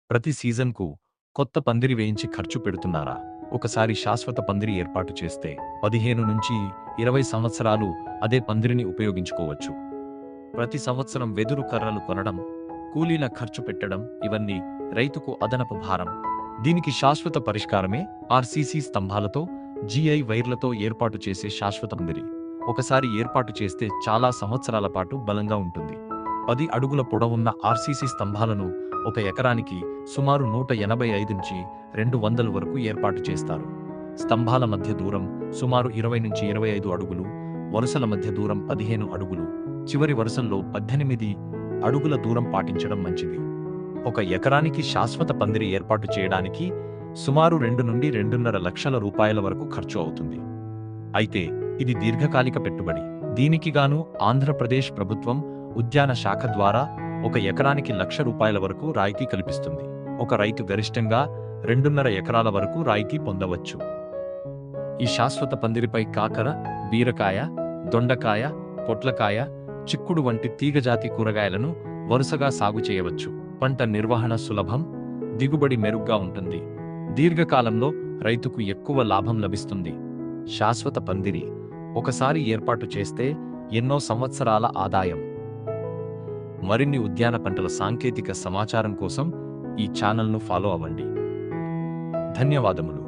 ప్రతి సీజన్కు కొత్త పందిరి వేయించి ఖర్చు పెడుతున్నారా? ఒకసారి శాశ్వత పందిరి ఏర్పాటు చేస్తే 15 నుంచి 20 సంవత్సరాలు అదే పందిరిని ఉపయోగించుకోవచ్చు. ప్రతి సంవత్సరం వెదురు కర్రలు కొనడం, కూలీల ఖర్చు పెట్టడం ఇవన్నీ రైతుకు అదనపు భారం. దీనికి శాశ్వత పరిష్కారమే ఆర్సీసీ స్తంభాలతో, జీఐ వైర్లతో ఏర్పాటు చేసే శాశ్వత పందిరి. ఒకసారి ఏర్పాటు చేస్తే చాలా సంవత్సరాల పాటు బలంగా ఉంటుంది. 10 అడుగుల పొడవున్న ఆర్సీసీ స్తంభాలను ఒక ఎకరానికి సుమారు 185 నుంచి 200 వరకు ఏర్పాటు చేస్తారు. స్తంభాల మధ్య దూరం సుమారు 20 నుంచి 25 అడుగులు, వరుసల మధ్య దూరం 15 అడుగులు, చివరి వరుసల్లో 18 అడుగుల దూరం పాటించడం మంచిది. ఒక ఎకరానికి శాశ్వత పందిరి ఏర్పాటు చేయడానికి సుమారు 2 నుండి 2.5 లక్షల రూపాయల వరకు ఖర్చు అవుతుంది. అయితే ఇది దీర్ఘకాలిక పెట్టుబడి. దీనికి గాను ఆంధ్రప్రదేశ్ ప్రభుత్వం ఉద్యాన శాఖ ద్వారా ఒక ఎకరానికి ₹1,00,000 వరకు రాయితీ కల్పిస్తుంది. ఒక రైతు గరిష్టంగా 2.5 ఎకరాల వరకు రాయితీ పొందవచ్చు. ఈ శాశ్వత పందిరిపై కాకర, బీరకాయ, దొండకాయ, పొట్లకాయ, చిక్కుడు వంటి తీగజాతి కూరగాయలను వరుసగా సాగు చేయవచ్చు. పంట నిర్వహణ సులభం, దిగుబడి మెరుగ్గా ఉంటుంది. దీర్ఘకాలంలో రైతుకు ఎక్కువ లాభం లభిస్తుంది. శాశ్వత పందిరి ఒకసారి ఏర్పాటు చేస్తే ఎన్నో సంవత్సరాల ఆదాయం. మరిన్ని ఉద్యాన పంటల సాంకేతిక సమాచారం కోసం ఈ ఛానల్ను ఫాలో అవ్వండి. ధన్యవాదములు.